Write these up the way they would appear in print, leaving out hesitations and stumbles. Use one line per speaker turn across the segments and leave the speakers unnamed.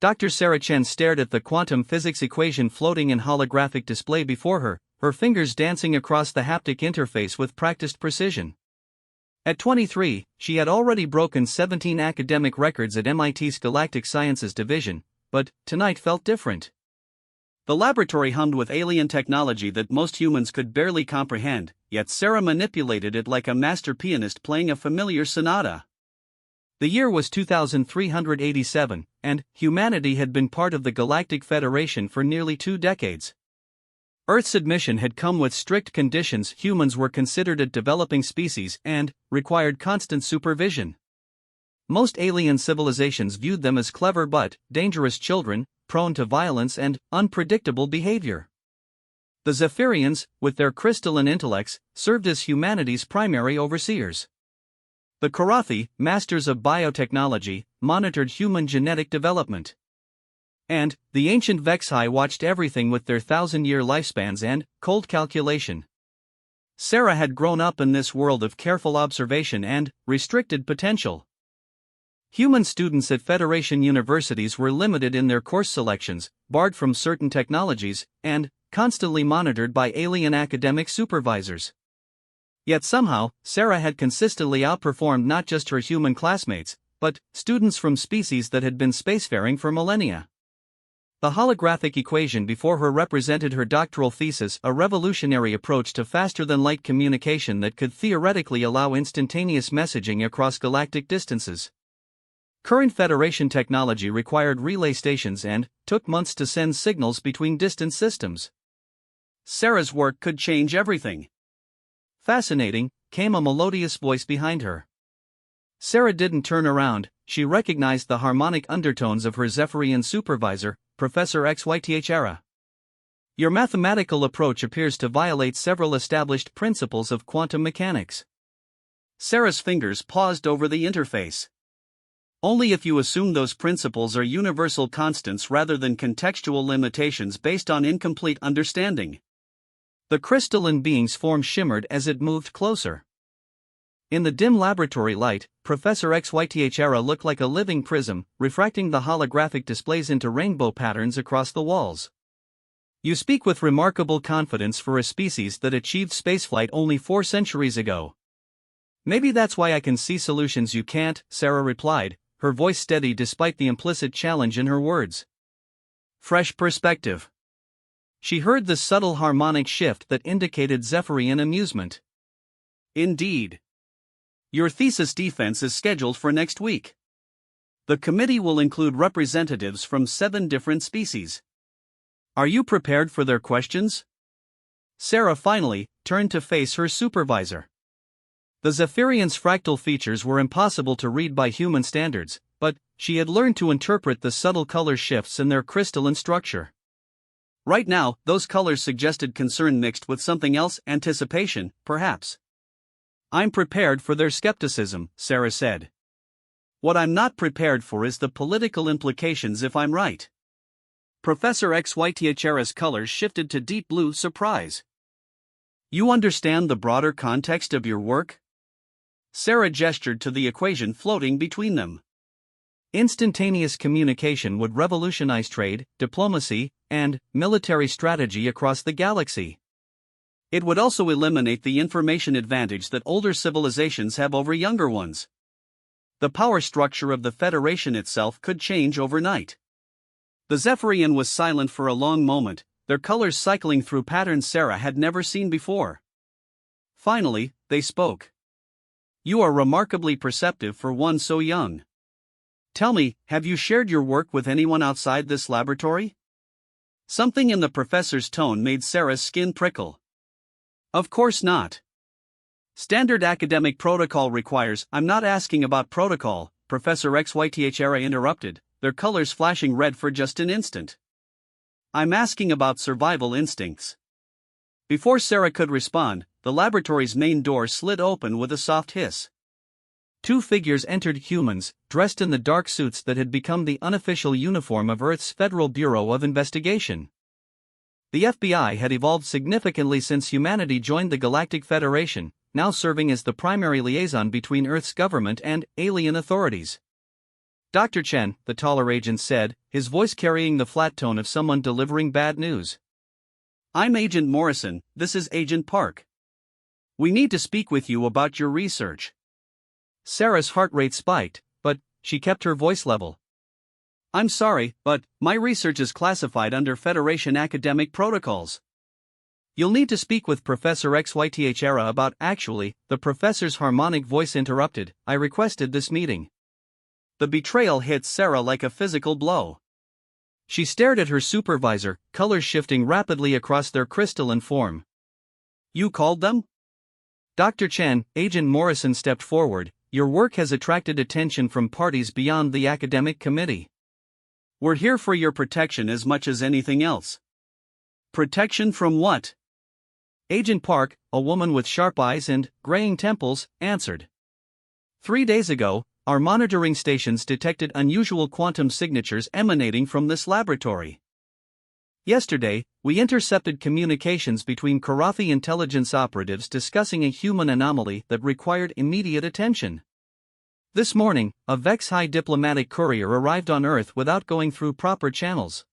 Dr. Sarah Chen stared at the quantum physics equation floating in holographic display before her, her fingers dancing across the haptic interface with practiced precision. At 23, she had already broken 17 academic records at MIT's Galactic Sciences Division, but tonight felt different. The laboratory hummed with alien technology that most humans could barely comprehend, yet Sarah manipulated it like a master pianist playing a familiar sonata. The year was 2387, and humanity had been part of the Galactic Federation for nearly 2 decades. Earth's admission had come with strict conditions. Humans were considered a developing species and required constant supervision. Most alien civilizations viewed them as clever but dangerous children, prone to violence and unpredictable behavior. The Zephyrians, with their crystalline intellects, served as humanity's primary overseers. The Korathi, masters of biotechnology, monitored human genetic development. And the ancient Vexhi watched everything with their 1,000-year lifespans and cold calculation. Sarah had grown up in this world of careful observation and restricted potential. Human students at Federation universities were limited in their course selections, barred from certain technologies, and constantly monitored by alien academic supervisors. Yet somehow, Sarah had consistently outperformed not just her human classmates, but students from species that had been spacefaring for millennia. The holographic equation before her represented her doctoral thesis, a revolutionary approach to faster-than-light communication that could theoretically allow instantaneous messaging across galactic distances. Current Federation technology required relay stations and took months to send signals between distant systems. Sarah's work could change everything. Fascinating, came a melodious voice behind her. Sarah didn't turn around. She recognized the harmonic undertones of her Zephyrian supervisor, Professor HFY. Your mathematical approach appears to violate several established principles of quantum mechanics. Sarah's fingers paused over the interface. Only if you assume those principles are universal constants rather than contextual limitations based on incomplete understanding. The crystalline being's form shimmered as it moved closer. In the dim laboratory light, Professor HFY looked like a living prism, refracting the holographic displays into rainbow patterns across the walls. You speak with remarkable confidence for a species that achieved spaceflight only 4 centuries ago. Maybe that's why I can see solutions you can't, Sarah replied, her voice steady despite the implicit challenge in her words. Fresh perspective. She heard the subtle harmonic shift that indicated Zephyrian amusement. Indeed. Your thesis defense is scheduled for next week. The committee will include representatives from 7 different species. Are you prepared for their questions? Sarah finally turned to face her supervisor. The Zephyrians' fractal features were impossible to read by human standards, but she had learned to interpret the subtle color shifts in their crystalline structure. Right now, those colors suggested concern mixed with something else, anticipation, perhaps. I'm prepared for their skepticism, Sarah said. What I'm not prepared for is the political implications if I'm right. Professor HFY's colors shifted to deep blue surprise. You understand the broader context of your work? Sarah gestured to the equation floating between them. Instantaneous communication would revolutionize trade, diplomacy, and military strategy across the galaxy. It would also eliminate the information advantage that older civilizations have over younger ones. The power structure of the Federation itself could change overnight. The Zephyrian was silent for a long moment, their colors cycling through patterns Sarah had never seen before. Finally, they spoke. You are remarkably perceptive for one so young. Tell me, have you shared your work with anyone outside this laboratory? Something in the professor's tone made Sarah's skin prickle. Of course not. Standard academic protocol requires. I'm not asking about protocol, Professor HFY interrupted, their colors flashing red for just an instant. I'm asking about survival instincts. Before Sarah could respond, the laboratory's main door slid open with a soft hiss. 2 figures entered, humans, dressed in the dark suits that had become the unofficial uniform of Earth's Federal Bureau of Investigation. The FBI had evolved significantly since humanity joined the Galactic Federation, now serving as the primary liaison between Earth's government and alien authorities. Dr. Chen, the taller agent said, his voice carrying the flat tone of someone delivering bad news.
I'm Agent Morrison, this is Agent Park. We need to speak with you about your research.
Sarah's heart rate spiked, but she kept her voice level.
I'm sorry, but my research is classified under Federation academic protocols.
You'll need to speak with Professor XYTHERA about. Actually, the professor's harmonic voice interrupted. I requested this meeting.
The betrayal hit Sarah like a physical blow.
She stared at her supervisor, colors shifting rapidly across their crystalline form.
You called them?
Dr. Chen, Agent Morrison stepped forward. Your work has attracted attention from parties beyond the academic committee.
We're here for your protection as much as anything else. Protection from what?
Agent Park, a woman with sharp eyes and graying temples, answered. 3 days ago, our monitoring stations detected unusual quantum signatures emanating from this laboratory. Yesterday, we intercepted communications between Karathi intelligence operatives discussing a human anomaly that required immediate attention. This morning, a Vex-High diplomatic courier arrived on Earth without going through proper channels.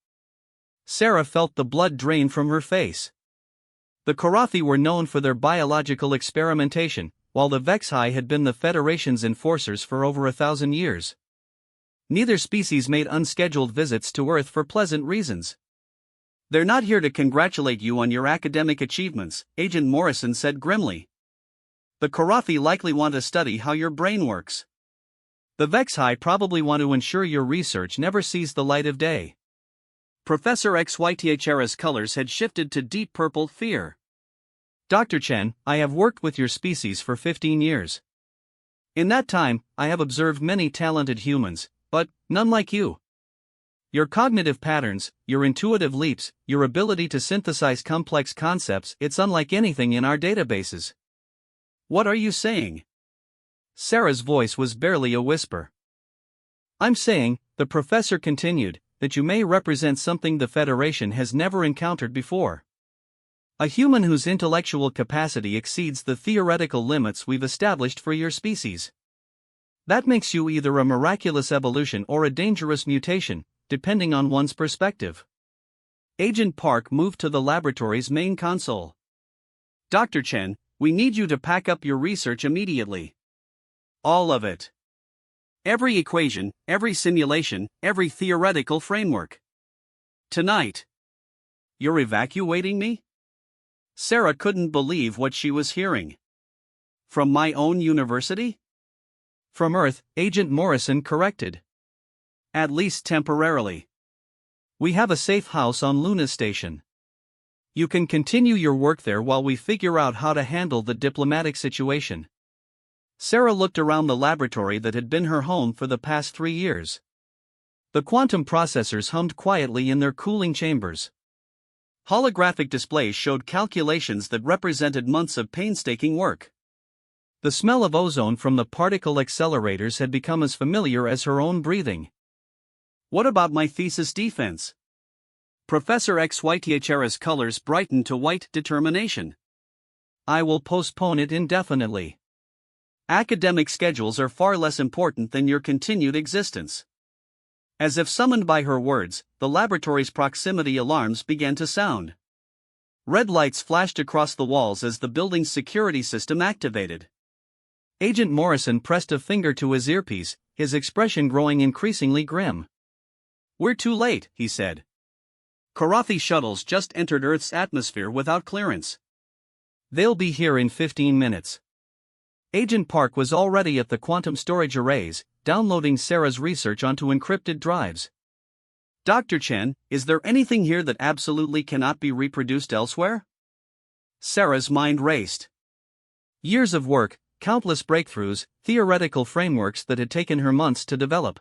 Sarah felt the blood drain from her face. The Karathi were known for their biological experimentation, while the Vex-High had been the Federation's enforcers for over 1,000 years. Neither species made unscheduled visits to Earth for pleasant reasons.
They're not here to congratulate you on your academic achievements, Agent Morrison said grimly. The Karathi likely want to study how your brain works.
The Vex-High probably want to ensure your research never sees the light of day.
Professor XYTHERA's colors had shifted to deep purple fear.
Dr. Chen, I have worked with your species for 15 years. In that time, I have observed many talented humans, but none like you. Your cognitive patterns, your intuitive leaps, your ability to synthesize complex concepts, it's unlike anything in our databases.
What are you saying?
Sarah's voice was barely a whisper. I'm saying, the professor continued, that you may represent something the Federation has never encountered before. A human whose intellectual capacity exceeds the theoretical limits we've established for your species. That makes you either a miraculous evolution or a dangerous mutation, depending on one's perspective.
Agent Park moved to the laboratory's main console. Dr. Chen, we need you to pack up your research immediately. All of it. Every equation, every simulation, every theoretical framework. Tonight. You're evacuating me? Sarah couldn't believe what she was hearing. From my own university?
From Earth, Agent Morrison corrected.
At least temporarily.
We have a safe house on Luna Station. You can continue your work there while we figure out how to handle the diplomatic situation. Sarah looked around the laboratory that had been her home for the past 3 years. The quantum processors hummed quietly in their cooling chambers.
Holographic displays showed calculations that represented months of painstaking work.
The smell of ozone from the particle accelerators had become as familiar as her own breathing.
What about my thesis defense? Professor XYTHERA's colors brightened to white determination.
I will postpone it indefinitely.
Academic schedules are far less important than your continued existence. As if summoned by her words, the laboratory's proximity alarms began to sound. Red lights flashed across the walls as the building's security system activated.
Agent Morrison pressed a finger to his earpiece, his expression growing increasingly grim.
We're too late, he said. Karathi shuttles just entered Earth's atmosphere without clearance.
They'll be here in 15 minutes. Agent Park was already at the quantum storage arrays, downloading Sarah's research onto encrypted drives.
Dr. Chen, is there anything here that absolutely cannot be reproduced elsewhere? Sarah's mind raced.
Years of work, countless breakthroughs, theoretical frameworks that had taken her months to develop.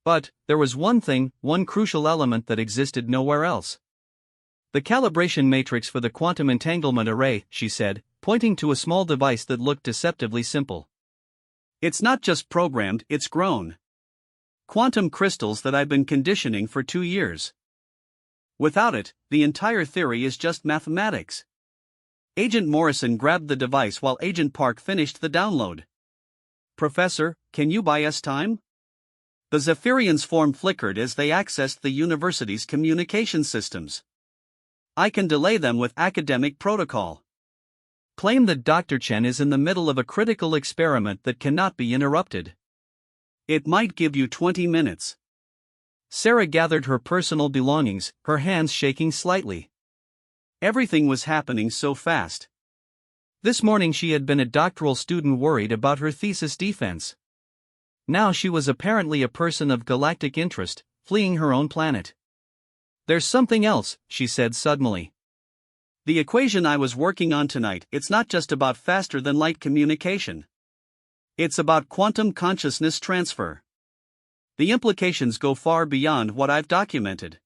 But there was one thing, one crucial element that existed nowhere else. The calibration matrix for the quantum entanglement array, she said, pointing to a small device that looked deceptively simple.
It's not just programmed, it's grown. Quantum crystals that I've been conditioning for 2 years. Without it, the entire theory is just mathematics. Agent Morrison grabbed the device while Agent Park finished the download. Professor, can you buy us time? The Zephyrian's form flickered as they accessed the university's communication systems. I can delay them with academic protocol.
Claim that Dr. Chen is in the middle of a critical experiment that cannot be interrupted.
It might give you 20 minutes.
Sarah gathered her personal belongings, her hands shaking slightly.
Everything was happening so fast.
This morning she had been a doctoral student worried about her thesis defense. Now she was apparently a person of galactic interest, fleeing her own planet. "There's something else," she said suddenly.
"The equation I was working on tonight, it's not just about faster-than-light communication. It's about quantum consciousness transfer. The implications go far beyond what I've documented."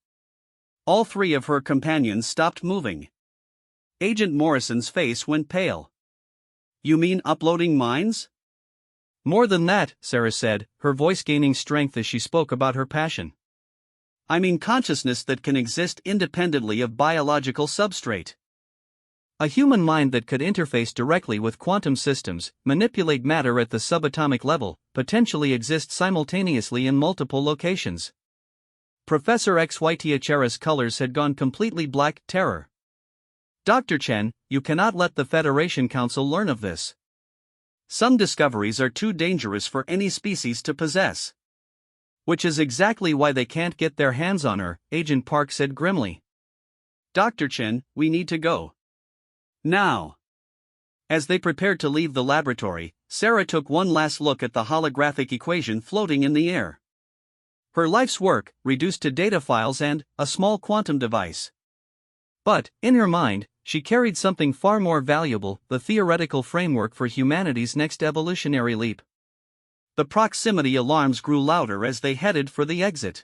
All three of her companions stopped moving. Agent Morrison's face went pale. "You mean uploading minds?"
"More than that," Sarah said, her voice gaining strength as she spoke about her passion.
"I mean consciousness that can exist independently of biological substrate.
A human mind that could interface directly with quantum systems, manipulate matter at the subatomic level, potentially exist simultaneously in multiple locations." Professor XYTHR's colors had gone completely black. Terror. "Dr. Chen, you cannot let the Federation Council learn of this.
Some discoveries are too dangerous for any species to possess."
"Which is exactly why they can't get their hands on her," Agent Park said grimly.
"Dr. Chen, we need to go. Now." As they prepared to leave the laboratory, Sarah took one last look at the holographic equation floating in the air. Her life's work, reduced to data files and a small quantum device.
But, in her mind, she carried something far more valuable, the theoretical framework for humanity's next evolutionary leap.
The proximity alarms grew louder as they headed for the exit.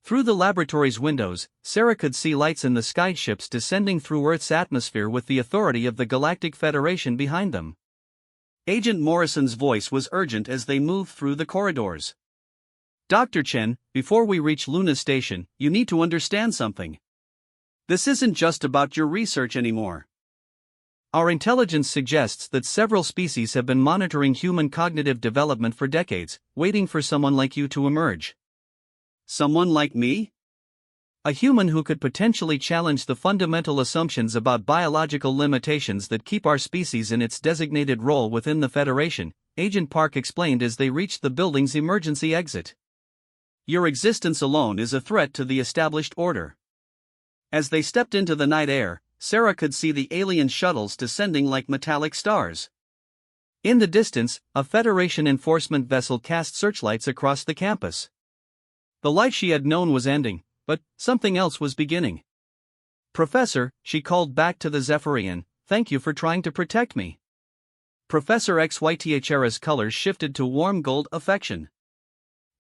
Through the laboratory's windows, Sarah could see lights in the sky, ships descending through Earth's atmosphere with the authority of the Galactic Federation behind them.
Agent Morrison's voice was urgent as they moved through the corridors.
"Dr. Chen, before we reach Luna Station, you need to understand something.
This isn't just about your research anymore.
Our intelligence suggests that several species have been monitoring human cognitive development for decades, waiting for someone like you to emerge."
"Someone like me?"
"A human who could potentially challenge the fundamental assumptions about biological limitations that keep our species in its designated role within the Federation," Agent Park explained as they reached the building's emergency exit.
"Your existence alone is a threat to the established order." As they stepped into the night air, Sarah could see the alien shuttles descending like metallic stars.
In the distance, a Federation enforcement vessel cast searchlights across the campus. The life she had known was ending, but something else was beginning. "Professor," she called back to the Zephyrian, "thank you for trying to protect me." Professor XYTHR's colors shifted to warm gold affection.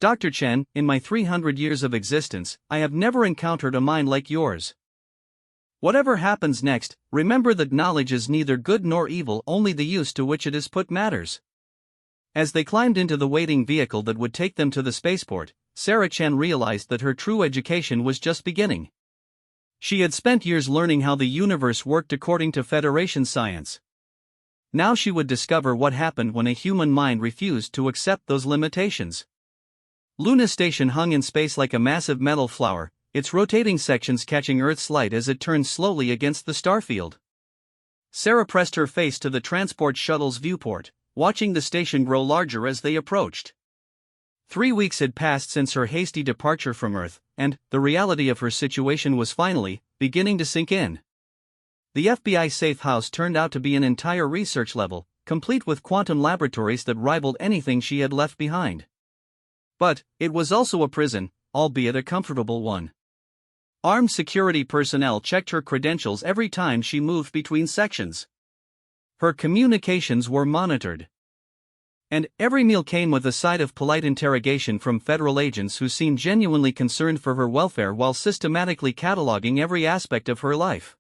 "Dr. Chen, in my 300 years of existence, I have never encountered a mind like yours. Whatever happens next, remember that knowledge is neither good nor evil, only the use to which it is put matters." As they climbed into the waiting vehicle that would take them to the spaceport, Sarah Chen realized that her true education was just beginning. She had spent years learning how the universe worked according to Federation science. Now she would discover what happened when a human mind refused to accept those limitations. Luna Station hung in space like a massive metal flower, its rotating sections catching Earth's light as it turned slowly against the starfield. Sarah pressed her face to the transport shuttle's viewport, watching the station grow larger as they approached. 3 weeks had passed since her hasty departure from Earth, and the reality of her situation was finally beginning to sink in. The FBI safe house turned out to be an entire research level, complete with quantum laboratories that rivaled anything she had left behind. But it was also a prison, albeit a comfortable one. Armed security personnel checked her credentials every time she moved between sections. Her communications were monitored. And every meal came with a side of polite interrogation from federal agents who seemed genuinely concerned for her welfare while systematically cataloging every aspect of her life.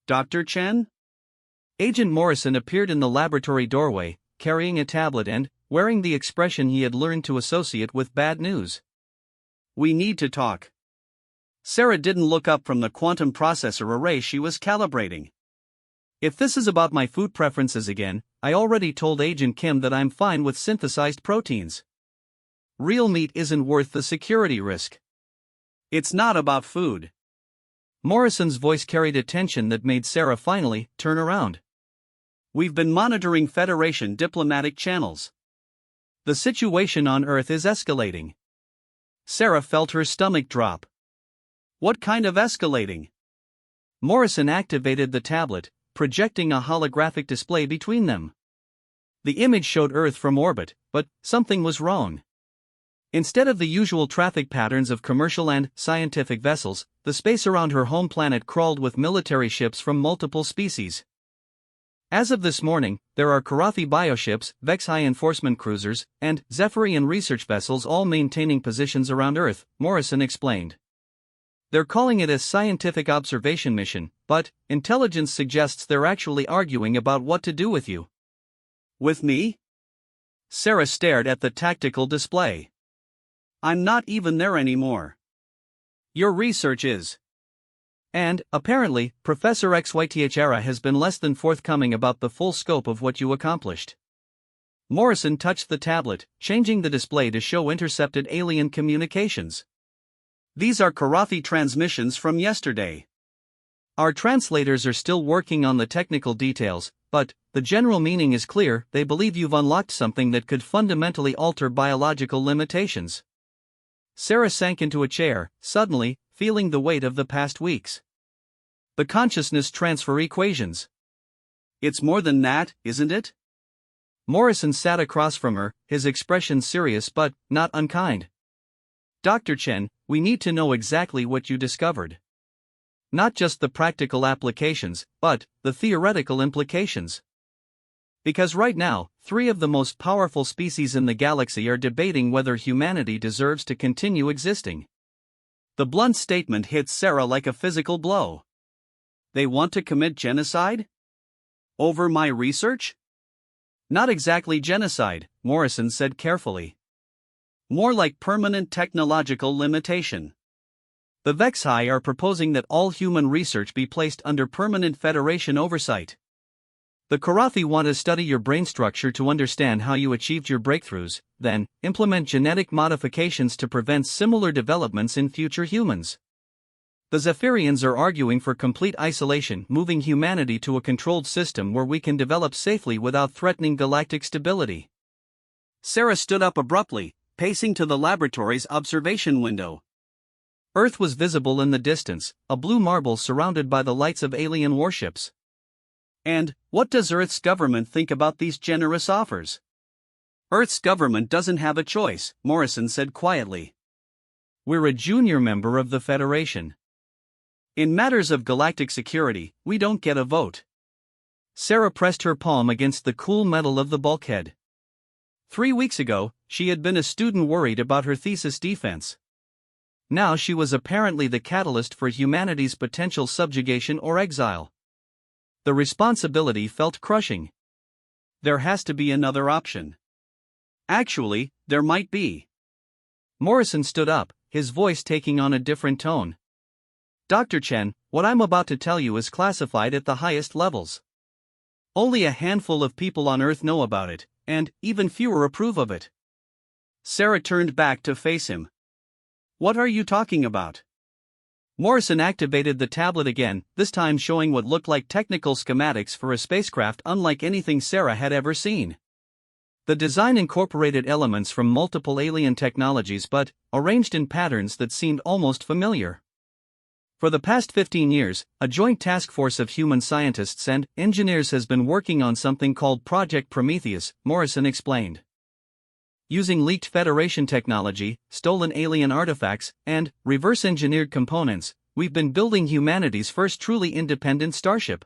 "Dr. Chen?"
Agent Morrison appeared in the laboratory doorway, carrying a tablet and wearing the expression he had learned to associate with bad news.
"We need to talk." Sarah didn't look up from the quantum processor array she was calibrating.
"If this is about my food preferences again, I already told Agent Kim that I'm fine with synthesized proteins." Real meat isn't worth the security risk.
It's not about food.
Morrison's voice carried a tension that made Sarah finally turn around.
We've been monitoring Federation diplomatic channels.
The situation on Earth is escalating.
Sarah felt her stomach drop. What kind of escalating?
Morrison activated the tablet, projecting a holographic display between them. The image showed Earth from orbit, but something was wrong. Instead of the usual traffic patterns of commercial and scientific vessels, the space around her home planet crawled with military ships from multiple species. As of this morning, there are Karathi bioships, Vex-High enforcement cruisers, and Zephyrian research vessels all maintaining positions around Earth, Morrison explained. They're calling it a scientific observation mission, but intelligence suggests they're actually arguing about what to do with you.
With me?
Sarah stared at the tactical display.
I'm not even there anymore. Your research is.
And, apparently, Professor XYTHRA has been less than forthcoming about the full scope of what you accomplished. Morrison touched the tablet, changing the display to show intercepted alien communications.
These are Karathi transmissions from yesterday.
Our translators are still working on the technical details, but the general meaning is clear. They believe you've unlocked something that could fundamentally alter biological limitations. Sarah sank into a chair, suddenly, feeling the weight of the past weeks. The consciousness transfer equations.
It's more than that, isn't it?
Morrison sat across from her, his expression serious but not unkind. Dr. Chen, we need to know exactly what you discovered. Not just the practical applications, but the theoretical implications. Because right now, 3 of the most powerful species in the galaxy are debating whether humanity deserves to continue existing.
The blunt statement hit Sarah like a physical blow. They want to commit genocide? Over my research?
Not exactly genocide, Morrison said carefully.
More like permanent technological limitation.
The Vex-High are proposing that all human research be placed under permanent Federation oversight. The Karathi want to study your brain structure to understand how you achieved your breakthroughs, then implement genetic modifications to prevent similar developments in future humans. The Zephyrians are arguing for complete isolation, moving humanity to a controlled system where we can develop safely without threatening galactic stability.
Sarah stood up abruptly, pacing to the laboratory's observation window.
Earth was visible in the distance, a blue marble surrounded by the lights of alien warships.
And what does Earth's government think about these generous offers? Earth's government doesn't have a choice, Morrison said quietly.
We're a junior member of the Federation.
In matters of galactic security, we don't get a vote.
Sarah pressed her palm against the cool metal of the bulkhead. 3 weeks ago, she had been a student worried about her thesis defense. Now she was apparently the catalyst for humanity's potential subjugation or exile. The responsibility felt crushing.
There has to be another option. Actually, there might be.
Morrison stood up, his voice taking on a different tone. Dr. Chen, what I'm about to tell you is classified at the highest levels. Only a handful of people on Earth know about it, and even fewer approve of it.
Sarah turned back to face him. What are you talking about?
Morrison activated the tablet again, this time showing what looked like technical schematics for a spacecraft unlike anything Sarah had ever seen. The design incorporated elements from multiple alien technologies but arranged in patterns that seemed almost familiar. For the past 15 years, a joint task force of human scientists and engineers has been working on something called Project Prometheus, Morrison explained. Using leaked Federation technology, stolen alien artifacts, and reverse-engineered components, we've been building humanity's first truly independent starship.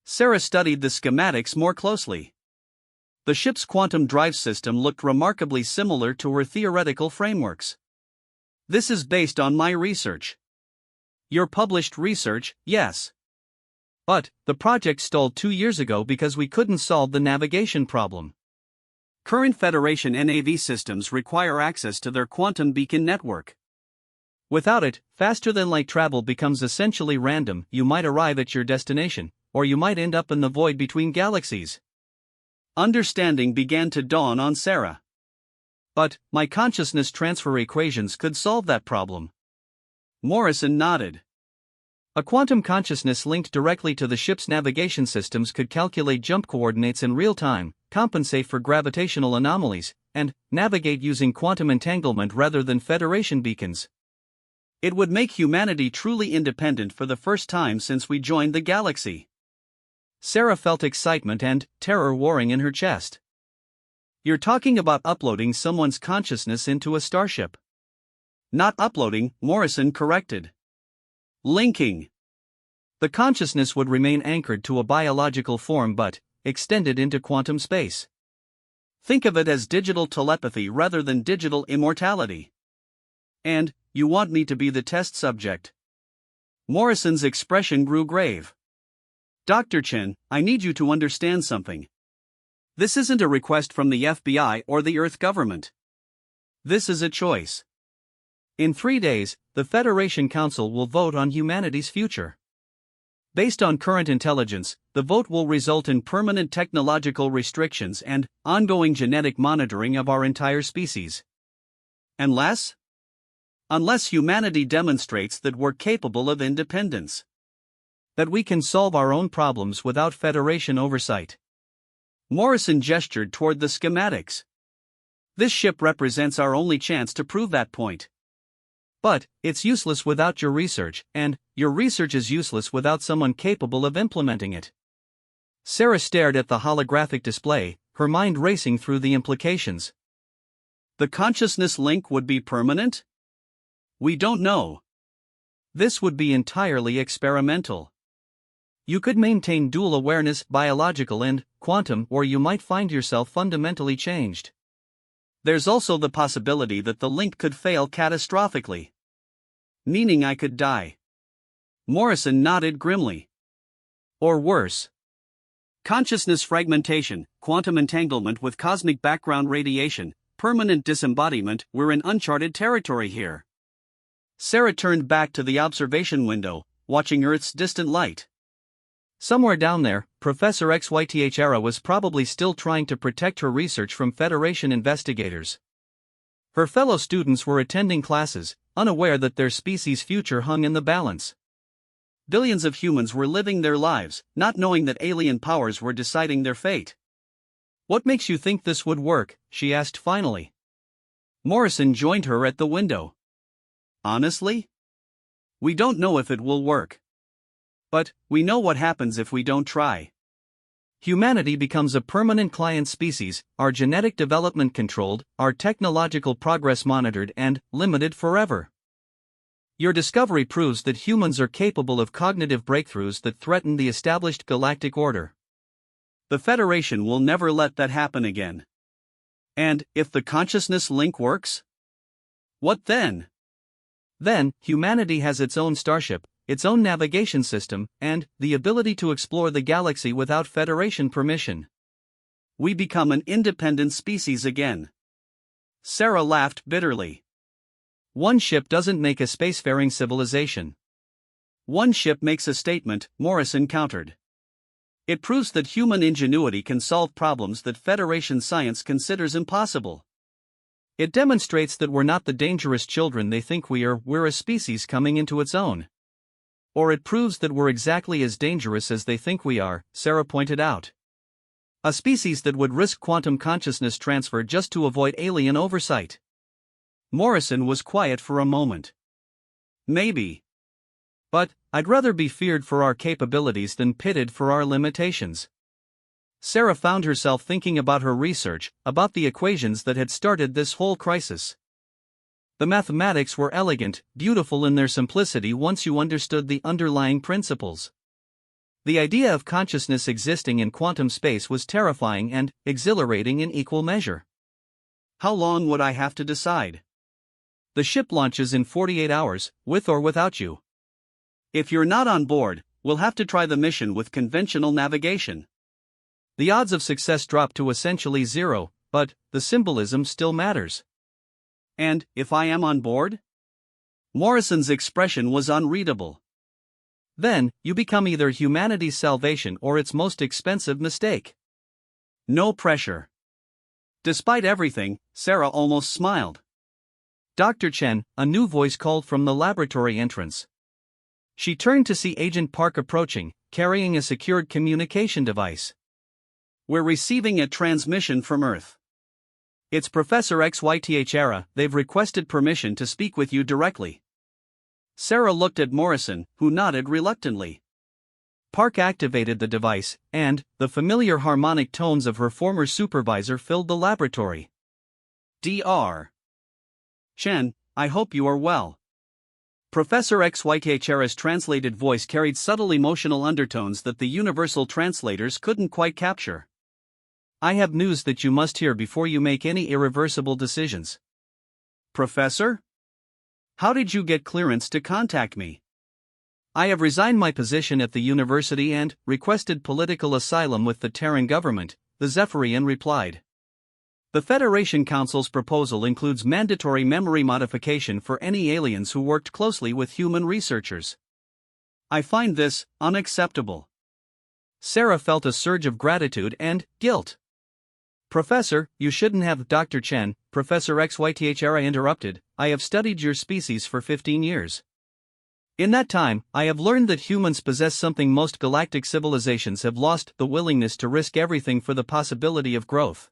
Sarah studied the schematics more closely. The ship's quantum drive system looked remarkably similar to her theoretical frameworks. This is based on my research. Your published research, yes.
But the project stalled 2 years ago because we couldn't solve the navigation problem.
Current Federation NAV systems require access to their quantum beacon network.
Without it, faster-than-light travel becomes essentially random. You might arrive at your destination, or you might end up in the void between galaxies.
Understanding began to dawn on Sarah. But my consciousness transfer equations could solve that problem. Morrison nodded.
A quantum consciousness linked directly to the ship's navigation systems could calculate jump coordinates in real time, compensate for gravitational anomalies, and navigate using quantum entanglement rather than Federation beacons.
It would make humanity truly independent for the first time since we joined the galaxy.
Sarah felt excitement and terror warring in her chest.
You're talking about uploading someone's consciousness into a starship. Not uploading, Morrison corrected. Linking.
The consciousness would remain anchored to a biological form but extended into quantum space.
Think of it as digital telepathy rather than digital immortality. And, you want me to be the test subject? Morrison's expression grew grave. Dr. Chen, I need you to understand something. This isn't a request from the FBI or the Earth government. This is a choice.
In 3 days, the Federation Council will vote on humanity's future. Based on current intelligence, the vote will result in permanent technological restrictions and ongoing genetic monitoring of our entire species.
Unless humanity demonstrates that we're capable of independence.
That we can solve our own problems without Federation oversight.
Morrison gestured toward the schematics. This ship represents our only chance to prove that point.
But, it's useless without your research, and your research is useless without someone capable of implementing it. Sarah stared at the holographic display, her mind racing through the implications.
The consciousness link would be permanent? We don't know.
This would be entirely experimental. You could maintain dual awareness, biological and quantum, or you might find yourself fundamentally changed.
There's also the possibility that the link could fail catastrophically. Meaning I could die. Morrison nodded grimly.
Or worse.
Consciousness fragmentation, quantum entanglement with cosmic background radiation, permanent disembodiment, we're in uncharted territory here. Sarah turned back to the observation window, watching Earth's distant light.
Somewhere down there, Professor Xythera was probably still trying to protect her research from Federation investigators. Her fellow students were attending classes, unaware that their species' future hung in the balance.
Billions of humans were living their lives, not knowing that alien powers were deciding their fate.
What makes you think this would work? She asked finally.
Morrison joined her at the window. Honestly? We don't know if it will work. But, we know what happens if we don't try.
Humanity becomes a permanent client species, our genetic development controlled, our technological progress monitored and limited forever. Your discovery proves that humans are capable of cognitive breakthroughs that threaten the established galactic order.
The Federation will never let that happen again. And, if the consciousness link works? What then?
Then, humanity has its own starship, its own navigation system, and the ability to explore the galaxy without Federation permission.
We become an independent species again. Sarah laughed bitterly.
One ship doesn't make a spacefaring civilization.
One ship makes a statement, Morrison countered. It proves that human ingenuity can solve problems that Federation science considers impossible.
It demonstrates that we're not the dangerous children they think we are, we're a species coming into its own. Or it proves that we're exactly as dangerous as they think we are, Sarah pointed out. A species that would risk quantum consciousness transfer just to avoid alien oversight.
Morrison was quiet for a moment. Maybe.
But, I'd rather be feared for our capabilities than pitted for our limitations. Sarah found herself thinking about her research, about the equations that had started this whole crisis. The mathematics were elegant, beautiful in their simplicity once you understood the underlying principles. The idea of consciousness existing in quantum space was terrifying and exhilarating in equal measure.
How long would I have to decide?
The ship launches in 48 hours, with or without you.
If you're not on board, we'll have to try the mission with conventional navigation.
The odds of success drop to essentially zero, but the symbolism still matters.
And, if I am on board? Morrison's expression was unreadable.
Then, you become either humanity's salvation or its most expensive mistake.
No pressure. Despite everything, Sarah almost smiled.
Dr. Chen, a new voice called from the laboratory entrance. She turned to see Agent Park approaching, carrying a secured communication device.
We're receiving a transmission from Earth. It's Professor XYTH. They've requested permission to speak with you directly. Sarah looked at Morrison, who nodded reluctantly.
Park activated the device, and the familiar harmonic tones of her former supervisor filled the laboratory.
Dr. Chen, I hope you are well. Professor XYTH's translated voice carried subtle emotional undertones that the universal translators couldn't quite capture.
I have news that you must hear before you make any irreversible decisions.
Professor? How did you get clearance to contact me?
I have resigned my position at the university and requested political asylum with the Terran government, the Zephyrian replied. The Federation Council's proposal includes mandatory memory modification for any aliens who worked closely with human researchers.
I find this unacceptable.
Sarah felt a surge of gratitude and guilt. Professor, you shouldn't have. Dr. Chen, Professor XYTH interrupted. I have studied your species for 15 years. In that time, I have learned that humans possess something most galactic civilizations have lost: the willingness to risk everything for the possibility of growth.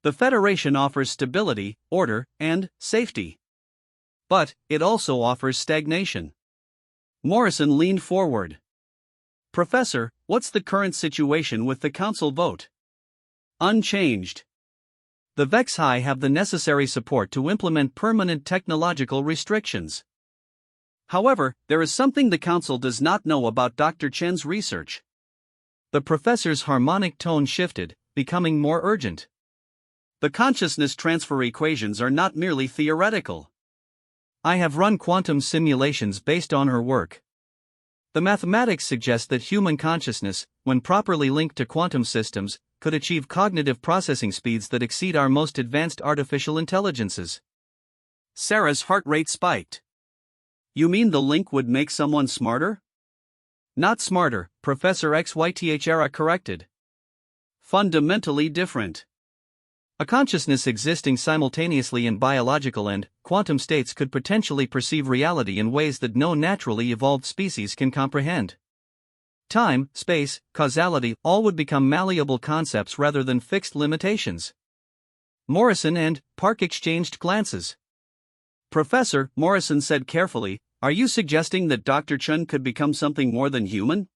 The Federation offers stability, order, and safety. But it also offers stagnation.
Morrison leaned forward. Professor, what's the current situation with the Council vote? Unchanged.
The Vex High have the necessary support to implement permanent technological restrictions.
However, there is something the Council does not know about Dr. Chen's research.
The professor's harmonic tone shifted, becoming more urgent.
The consciousness transfer equations are not merely theoretical.
I have run quantum simulations based on her work. The mathematics suggest that human consciousness, when properly linked to quantum systems, could achieve cognitive processing speeds that exceed our most advanced artificial intelligences.
Sarah's heart rate spiked. You mean the link would make someone smarter?
Not smarter, Professor XYTH corrected.
Fundamentally different.
A consciousness existing simultaneously in biological and quantum states could potentially perceive reality in ways that no naturally evolved species can comprehend. Time, space, causality, all would become malleable concepts rather than fixed limitations. Morrison and Park exchanged glances.
Professor, Morrison said carefully, are you suggesting that Dr. Chen could become something more than human?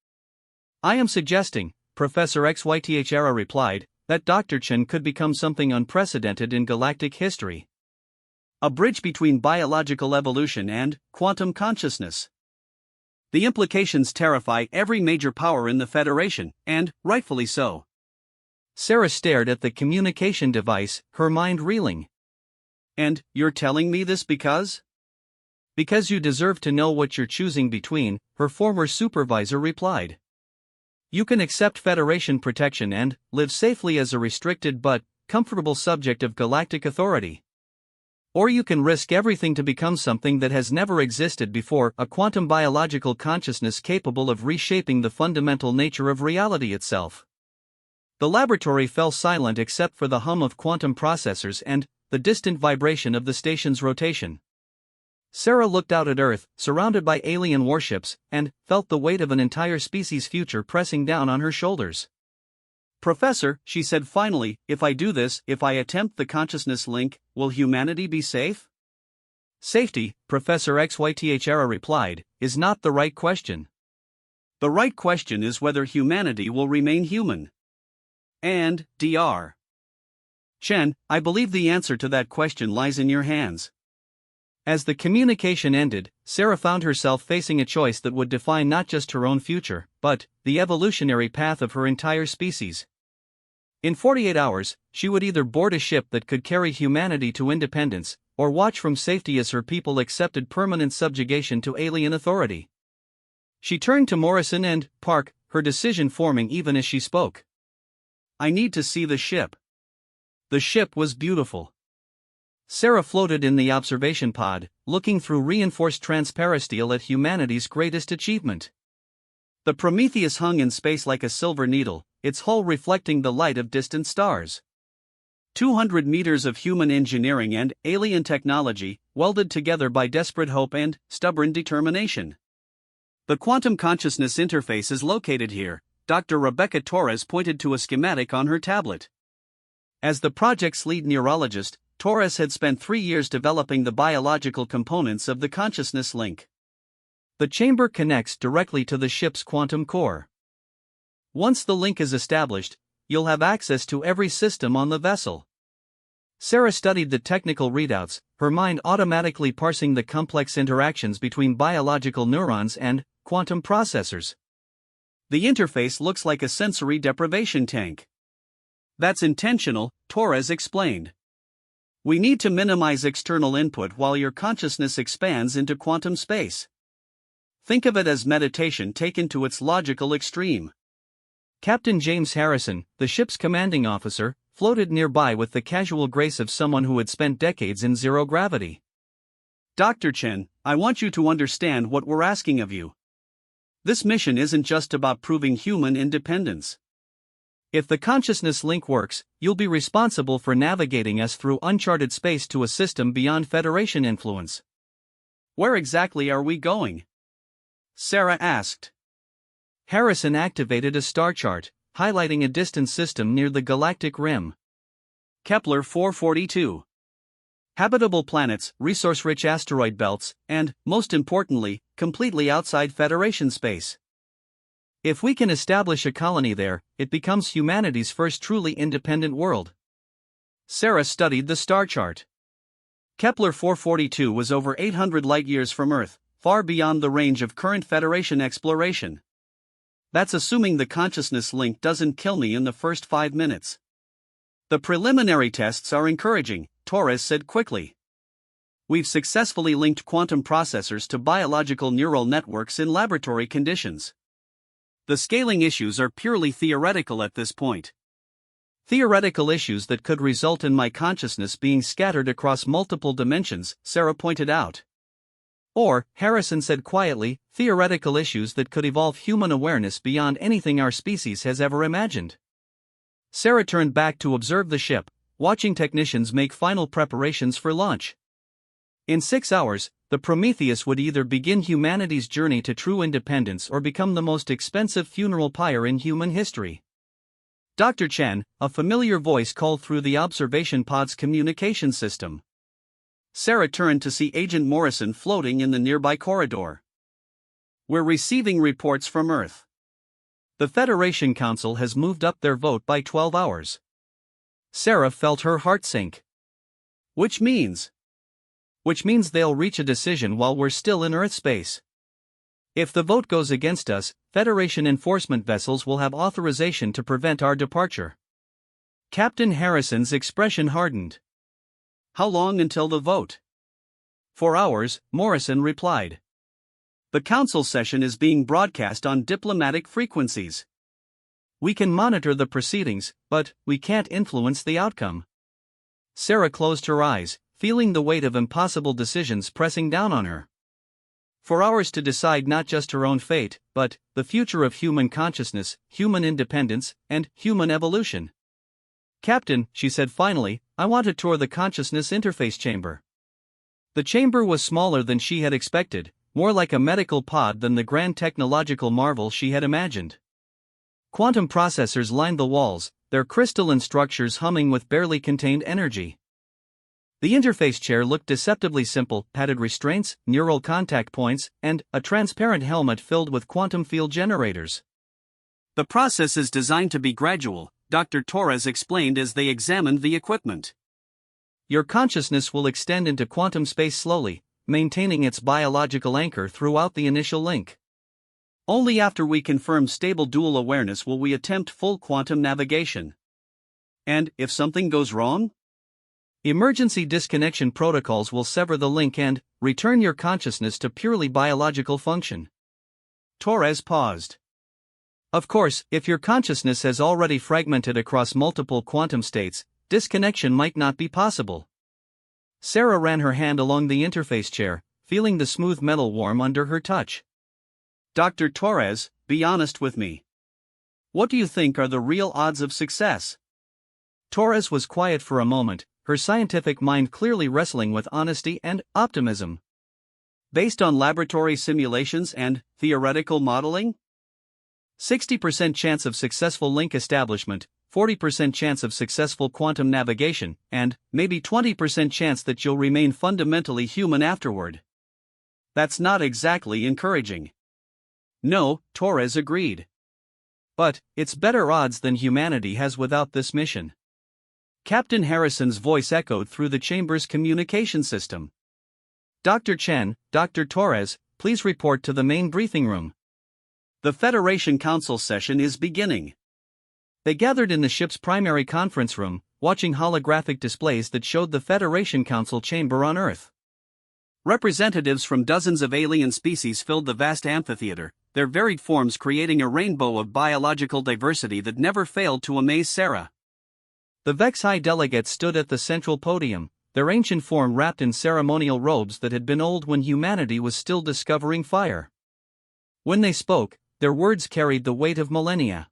I am suggesting, Professor XYTH replied, that Dr. Chen could become something unprecedented in galactic history.
A bridge between biological evolution and quantum consciousness. The implications terrify every major power in the Federation, and rightfully so.
Sarah stared at the communication device, her mind reeling.
And you're telling me this because?
Because you deserve to know what you're choosing between, her former supervisor replied. You can accept Federation protection and live safely as a restricted but comfortable subject of galactic authority. Or you can risk everything to become something that has never existed before, a quantum biological consciousness capable of reshaping the fundamental nature of reality itself. The laboratory fell silent except for the hum of quantum processors and the distant vibration of the station's rotation. Sarah looked out at Earth, surrounded by alien warships, and felt the weight of an entire species' future pressing down on her shoulders.
Professor, she said finally, if I do this, if I attempt the consciousness link, will humanity be safe?
Safety, Professor XYTH replied, is not the right question.
The right question is whether humanity will remain human. And, Dr. Chen, I believe the answer to that question lies in your hands.
As the communication ended, Sarah found herself facing a choice that would define not just her own future, but the evolutionary path of her entire species. In 48 hours, she would either board a ship that could carry humanity to independence, or watch from safety as her people accepted permanent subjugation to alien authority. She turned to Morrison and Park, her decision forming even as she spoke.
I need to see the ship.
The ship was beautiful. Sarah floated in the observation pod, looking through reinforced transparasteel at humanity's greatest achievement.
The Prometheus hung in space like a silver needle, its hull reflecting the light of distant stars. 200 meters of human engineering and alien technology, welded together by desperate hope and stubborn determination. The quantum consciousness interface is located here. Dr. Rebecca Torres pointed to a schematic on her tablet. As the project's lead neurologist, Torres had spent 3 years developing the biological components of the consciousness link.
The chamber connects directly to the ship's quantum core. Once the link is established, you'll have access to every system on the vessel. Sarah studied the technical readouts, her mind automatically parsing the complex interactions between biological neurons and quantum processors.
The interface looks like a sensory deprivation tank. That's intentional, Torres explained. We need to minimize external input while your consciousness expands into quantum space. Think of it as meditation taken to its logical extreme.
Captain James Harrison, the ship's commanding officer, floated nearby with the casual grace of someone who had spent decades in zero gravity.
Dr. Chen, I want you to understand what we're asking of you. This mission isn't just about proving human independence.
If the consciousness link works, you'll be responsible for navigating us through uncharted space to a system beyond Federation influence.
Where exactly are we going? Sarah asked.
Harrison activated a star chart, highlighting a distant system near the galactic rim.
Kepler 442. Habitable planets, resource-rich asteroid belts, and, most importantly, completely outside Federation space.
If we can establish a colony there, it becomes humanity's first truly independent world.
Sarah studied the star chart. Kepler 442 was over 800 light-years from Earth, far beyond the range of current Federation exploration. That's assuming the consciousness link doesn't kill me in the first 5 minutes. The preliminary tests are encouraging, Torres said quickly. We've successfully linked quantum processors to biological neural networks in laboratory conditions. The scaling issues are purely theoretical at this point.
Theoretical issues that could result in my consciousness being scattered across multiple dimensions, Sarah pointed out. Or, Harrison said quietly, theoretical issues that could evolve human awareness beyond anything our species has ever imagined. Sarah turned back to observe the ship, watching technicians make final preparations for launch. In 6 hours, the Prometheus would either begin humanity's journey to true independence or become the most expensive funeral pyre in human history. Dr. Chen, a familiar voice called through the observation pod's communication system.
Sarah turned to see Agent Morrison floating in the nearby corridor. We're receiving reports from Earth.
The Federation Council has moved up their vote by 12 hours. Sarah felt her heart sink.
Which means
they'll reach a decision while we're still in Earth space. If the vote goes against us, Federation enforcement vessels will have authorization to prevent our departure. Captain Harrison's expression hardened.
How long until the vote?
4 hours, Morrison replied.
The council session is being broadcast on diplomatic frequencies.
We can monitor the proceedings, but we can't influence the outcome. Sarah closed her eyes, feeling the weight of impossible decisions pressing down on her. 4 hours to decide not just her own fate, but the future of human consciousness, human independence, and human evolution. Captain, she said finally, I want to tour the consciousness interface chamber. The chamber was smaller than she had expected, more like a medical pod than the grand technological marvel she had imagined. Quantum processors lined the walls, their crystalline structures humming with barely contained energy. The interface chair looked deceptively simple, padded restraints, neural contact points, and a transparent helmet filled with quantum field generators.
The process is designed to be gradual, Dr. Torres explained as they examined the equipment.
Your consciousness will extend into quantum space slowly, maintaining its biological anchor throughout the initial link.
Only after we confirm stable dual awareness will we attempt full quantum navigation. And if something goes wrong?
Emergency disconnection protocols will sever the link and return your consciousness to purely biological function.
Torres paused.
Of course, if your consciousness has already fragmented across multiple quantum states, disconnection might not be possible. Sarah ran her hand along the interface chair, feeling the smooth metal warm under her touch.
Dr. Torres, be honest with me. What do you think are the real odds of success?
Torres was quiet for a moment, her scientific mind clearly wrestling with honesty and optimism.
Based on laboratory simulations and theoretical modeling?
60% chance of successful link establishment, 40% chance of successful quantum navigation, and maybe 20% chance that you'll remain fundamentally human afterward.
That's not exactly encouraging.
No, Torres agreed. But it's better odds than humanity has without this mission. Captain Harrison's voice echoed through the chamber's communication system. Dr. Chen, Dr. Torres, please report to the main briefing room.
The Federation Council session is beginning.
They gathered in the ship's primary conference room, watching holographic displays that showed the Federation Council chamber on Earth.
Representatives from dozens of alien species filled the vast amphitheater, their varied forms creating a rainbow of biological diversity that never failed to amaze Sarah.
The HFY delegates stood at the central podium, their ancient form wrapped in ceremonial robes that had been old when humanity was still discovering fire. When they spoke, their words carried the weight of millennia.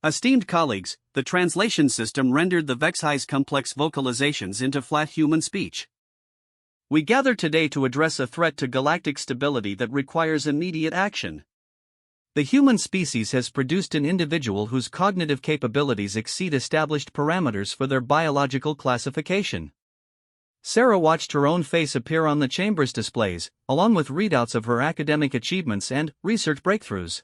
Esteemed colleagues, the translation system rendered the HFY's complex vocalizations into flat human speech. We gather today to address a threat to galactic stability that requires immediate action.
The human species has produced an individual whose cognitive capabilities exceed established parameters for their biological classification. Sarah watched her own face appear on the chamber's displays, along with readouts of her academic achievements and research breakthroughs.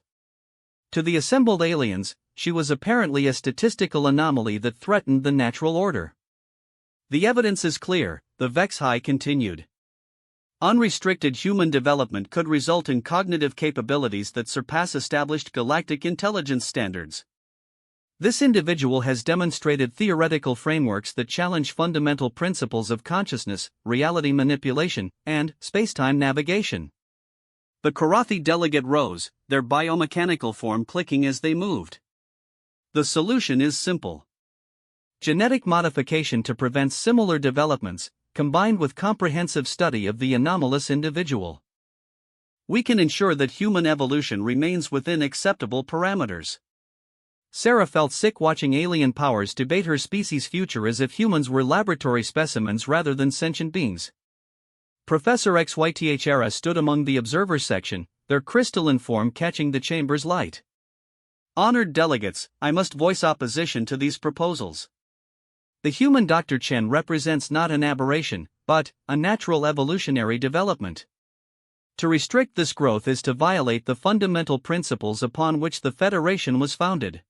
To the assembled aliens, she was apparently a statistical anomaly that threatened the natural order.
The evidence is clear, the HFY continued. Unrestricted human development could result in cognitive capabilities that surpass established galactic intelligence standards.
This individual has demonstrated theoretical frameworks that challenge fundamental principles of consciousness, reality manipulation, and spacetime navigation.
The Karathi delegate rose, their biomechanical form clicking as they moved. The solution is simple.
Genetic modification to prevent similar developments, combined with comprehensive study of the anomalous individual.
We can ensure that human evolution remains within acceptable parameters.
Sarah felt sick watching alien powers debate her species' future as if humans were laboratory specimens rather than sentient beings. Professor XYTHRS stood among the observers section, their crystalline form catching the chamber's light.
Honored delegates, I must voice opposition to these proposals.
The human Dr. Chen represents not an aberration, but a natural evolutionary development. To restrict this growth is to violate the fundamental principles upon which the Federation was founded.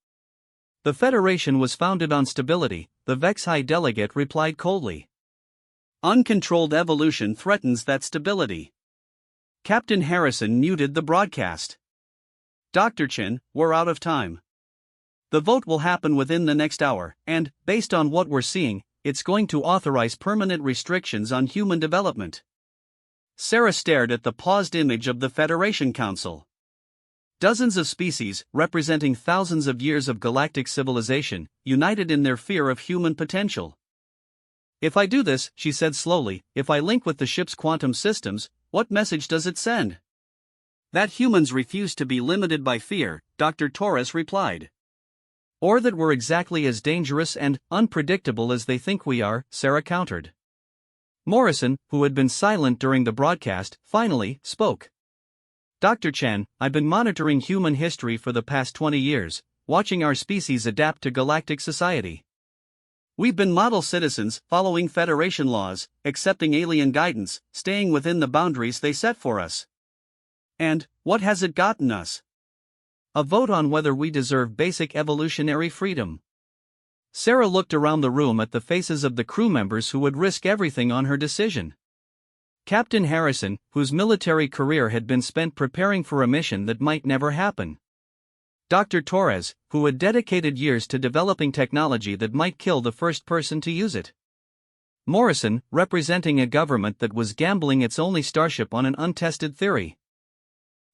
The Federation was founded on stability, the HFY delegate replied coldly.
Uncontrolled evolution threatens that stability. Captain Harrison muted the broadcast. Dr. Chen, we're out of time. The vote will happen within the next hour, and, based on what we're seeing, it's going to authorize permanent restrictions on human development. Sarah stared at the paused image of the Federation Council. Dozens of species, representing thousands of years of galactic civilization, united in their fear of human potential. If I do this, she said slowly, if I link with the ship's quantum systems, what message does it send? That humans refuse to be limited by fear, Dr. Torres replied.
Or that we're exactly as dangerous and unpredictable as they think we are, Sarah countered. Morrison, who had been silent during the broadcast, finally spoke. Dr. Chen, I've been monitoring human history for the past 20 years, watching our species adapt to galactic society. We've been model citizens, following Federation laws, accepting alien guidance, staying within the boundaries they set for us. And what has it gotten us? A vote on whether we deserve basic evolutionary freedom. Sarah looked around the room at the faces of the crew members who would risk everything on her decision. Captain Harrison, whose military career had been spent preparing for a mission that might never happen. Dr. Torres, who had dedicated years to developing technology that might kill the first person to use it. Morrison, representing a government that was gambling its only starship on an untested theory.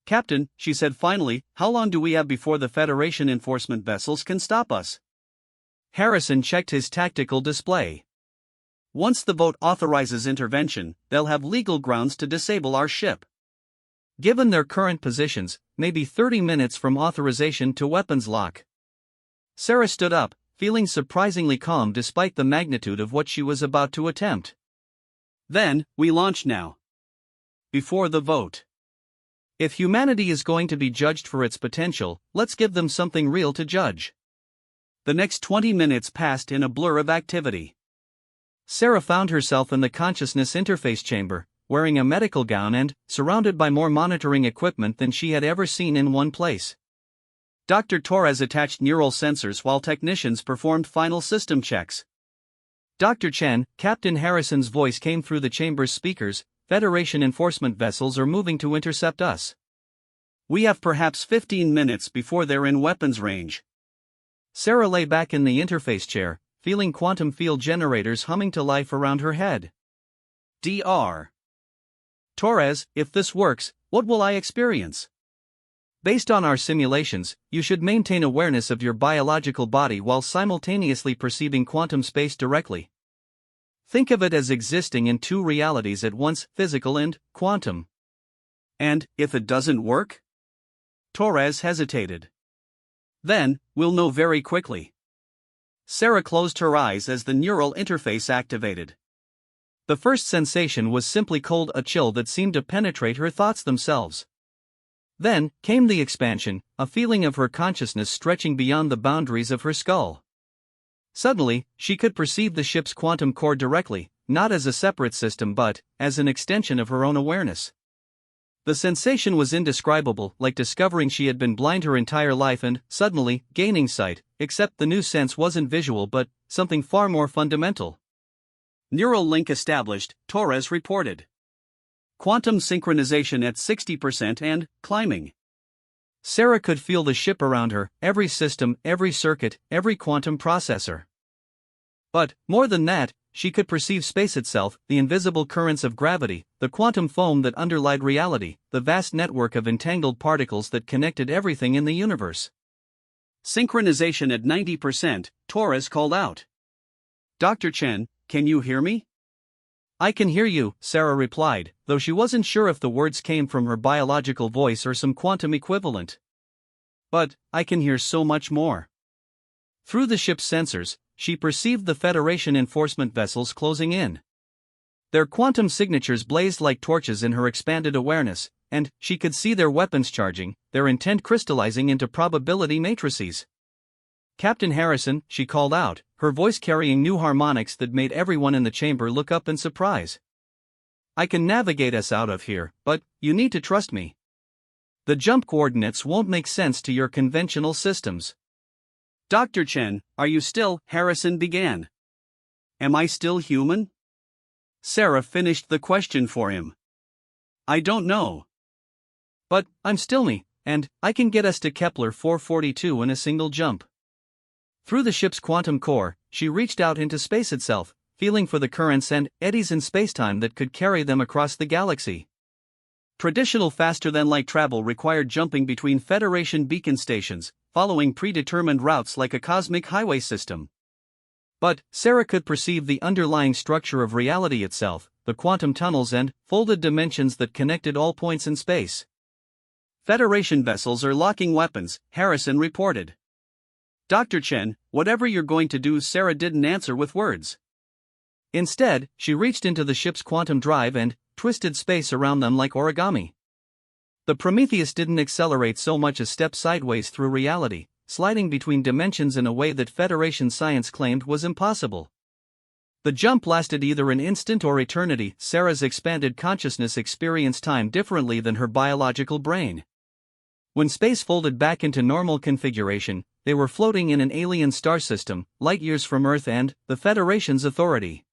Captain, she said finally, how long do we have before the Federation enforcement vessels can stop us?
Harrison checked his tactical display.
Once the vote authorizes intervention, they'll have legal grounds to disable our ship.
Given their current positions, maybe 30 minutes from authorization to weapons lock. Sarah stood up, feeling surprisingly calm despite the magnitude of what she was about to attempt.
Then, we launch now. Before the vote.
If humanity is going to be judged for its potential, let's give them something real to judge.
The next 20 minutes passed in a blur of activity.
Sarah found herself in the consciousness interface chamber, wearing a medical gown and surrounded by more monitoring equipment than she had ever seen in one place.
Dr. Torres attached neural sensors while technicians performed final system checks.
Dr. Chen, Captain Harrison's voice came through the chamber's speakers. Federation enforcement vessels are moving to intercept us.
We have perhaps 15 minutes before they're in weapons range.
Sarah lay back in the interface chair, feeling quantum field generators humming to life around her head.
Dr. Torres, if this works, what will I experience?
Based on our simulations, you should maintain awareness of your biological body while simultaneously perceiving quantum space directly. Think of it as existing in two realities at once, physical and quantum.
And, if it doesn't work? Torres hesitated. Then, we'll know very quickly. Sarah closed her eyes as the neural interface activated.
The first sensation was simply cold, a chill that seemed to penetrate her thoughts themselves. Then, came the expansion, a feeling of her consciousness stretching beyond the boundaries of her skull. Suddenly, she could perceive the ship's quantum core directly, not as a separate system but as an extension of her own awareness. The sensation was indescribable, like discovering she had been blind her entire life and, suddenly, gaining sight, except the new sense wasn't visual but something far more fundamental.
Neural link established, Torres reported. Quantum synchronization at 60% and climbing.
Sarah could feel the ship around her, every system, every circuit, every quantum processor. But, more than that, she could perceive space itself, the invisible currents of gravity, the quantum foam that underlied reality, the vast network of entangled particles that connected everything in the universe.
Synchronization at 90%, Torres called out. Dr. Chen, can you hear me?
I can hear you, Sarah replied, though she wasn't sure if the words came from her biological voice or some quantum equivalent.
But, I can hear so much more.
Through the ship's sensors, she perceived the Federation enforcement vessels closing in. Their quantum signatures blazed like torches in her expanded awareness, and she could see their weapons charging, their intent crystallizing into probability matrices. Captain Harrison, she called out, her voice carrying new harmonics that made everyone in the chamber look up in surprise. I can navigate us out of here, but you need to trust me. The jump coordinates won't make sense to your conventional systems.
Dr. Chen, are you still? Harrison began. Am I still human? Sarah finished the question for him. I don't know.
But, I'm still me, and I can get us to Kepler 442 in a single jump. Through the ship's quantum core, she reached out into space itself, feeling for the currents and eddies in spacetime that could carry them across the galaxy. Traditional faster-than-light travel required jumping between Federation beacon stations, following predetermined routes like a cosmic highway system. But Sarah could perceive the underlying structure of reality itself, the quantum tunnels and folded dimensions that connected all points in space.
Federation vessels are locking weapons, Harrison reported. Dr. Chen, whatever you're going to do, Sarah didn't answer with words.
Instead, she reached into the ship's quantum drive and twisted space around them like origami. The Prometheus didn't accelerate so much as step sideways through reality, sliding between dimensions in a way that Federation science claimed was impossible. The jump lasted either an instant or eternity. Sarah's expanded consciousness experienced time differently than her biological brain. When space folded back into normal configuration, they were floating in an alien star system, light years from Earth and the Federation's authority.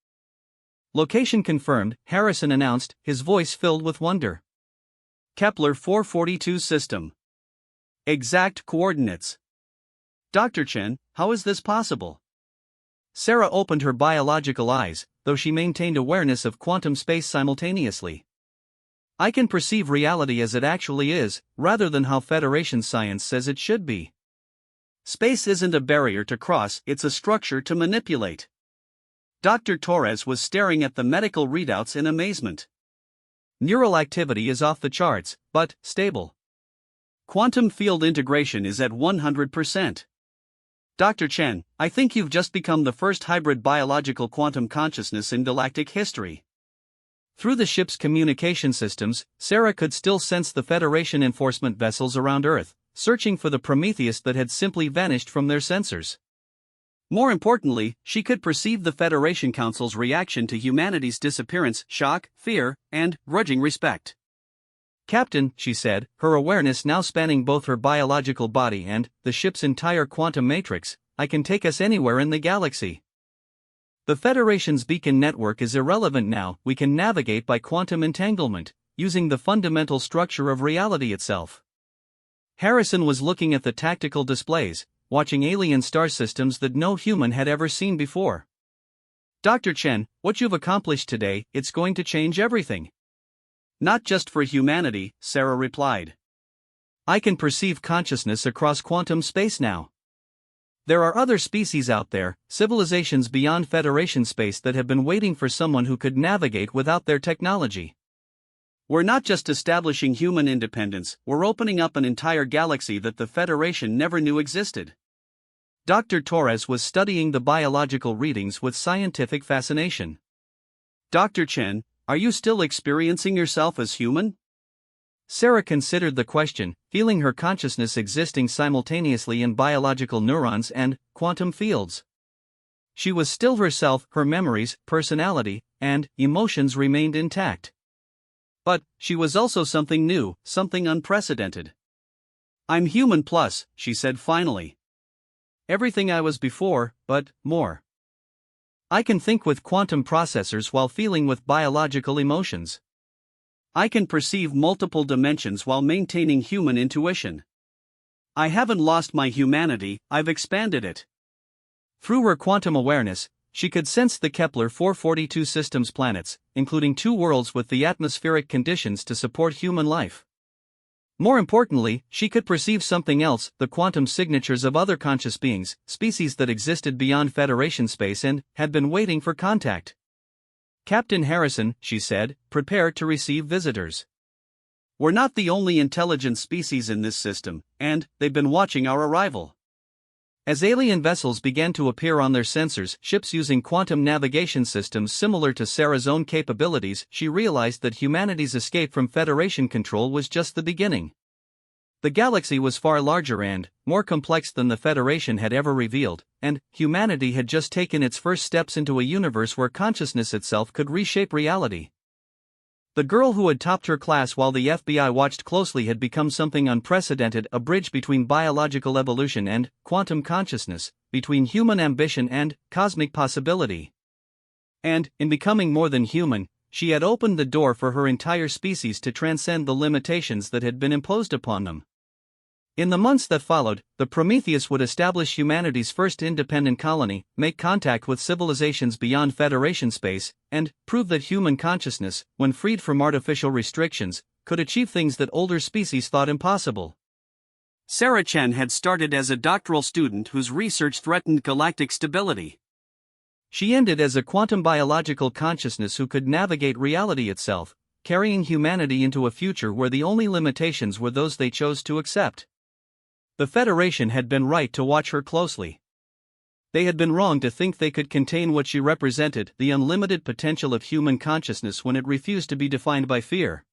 Location confirmed, Harrison announced, his voice filled with wonder.
Kepler 442 system. Exact coordinates. Dr. Chen, how is this possible?
Sarah opened her biological eyes, though she maintained awareness of quantum space simultaneously. I can perceive reality as it actually is, rather than how Federation science says it should be.
Space isn't a barrier to cross, it's a structure to manipulate. Dr. Torres was staring at the medical readouts in amazement.
Neural activity is off the charts, but stable.
Quantum field integration is at 100%. Dr. Chen, I think you've just become the first hybrid biological quantum consciousness in galactic history.
Through the ship's communication systems, Sarah could still sense the Federation enforcement vessels around Earth, searching for the Prometheus that had simply vanished from their sensors.
More importantly, she could perceive the Federation Council's reaction to humanity's disappearance: shock, fear, and grudging respect.
Captain, she said, her awareness now spanning both her biological body and the ship's entire quantum matrix, I can take us anywhere in the galaxy. The Federation's beacon network is irrelevant now. We can navigate by quantum entanglement, using the fundamental structure of reality itself. Harrison was looking at the tactical displays, watching alien star systems that no human had ever seen before. Dr. Chen, what you've accomplished today, it's going to change everything.
Not just for humanity, Sarah replied.
I can perceive consciousness across quantum space now. There are other species out there, civilizations beyond Federation space that have been waiting for someone who could navigate without their technology.
We're not just establishing human independence, we're opening up an entire galaxy that the Federation never knew existed.
Dr. Torres was studying the biological readings with scientific fascination.
Dr. Chen, are you still experiencing yourself as human?
Sarah considered the question, feeling her consciousness existing simultaneously in biological neurons and quantum fields. She was still herself, her memories, personality, and emotions remained intact.
But she was also something new, something unprecedented. I'm human plus, she said finally.
Everything I was before, but more. I can think with quantum processors while feeling with biological emotions.
I can perceive multiple dimensions while maintaining human intuition. I haven't lost my humanity, I've expanded it.
Through her quantum awareness, she could sense the Kepler 442 system's planets, including 2 worlds with the atmospheric conditions to support human life. More importantly, she could perceive something else, the quantum signatures of other conscious beings, species that existed beyond Federation space and had been waiting for contact. Captain Harrison, she said, prepare to receive visitors.
We're not the only intelligent species in this system, and they've been watching our arrival.
As alien vessels began to appear on their sensors, ships using quantum navigation systems similar to Sarah's own capabilities, she realized that humanity's escape from Federation control was just the beginning. The galaxy was far larger and more complex than the Federation had ever revealed, and humanity had just taken its first steps into a universe where consciousness itself could reshape reality. The girl who had topped her class while the FBI watched closely had become something unprecedented, a bridge between biological evolution and quantum consciousness, between human ambition and cosmic possibility. And, in becoming more than human, she had opened the door for her entire species to transcend the limitations that had been imposed upon them. In the months that followed, the Prometheus would establish humanity's first independent colony, make contact with civilizations beyond Federation space, and prove that human consciousness, when freed from artificial restrictions, could achieve things that older species thought impossible.
Sarah Chen had started as a doctoral student whose research threatened galactic stability.
She ended as a quantum biological consciousness who could navigate reality itself, carrying humanity into a future where the only limitations were those they chose to accept. The Federation had been right to watch her closely. They had been wrong to think they could contain what she represented, the unlimited potential of human consciousness when it refused to be defined by fear.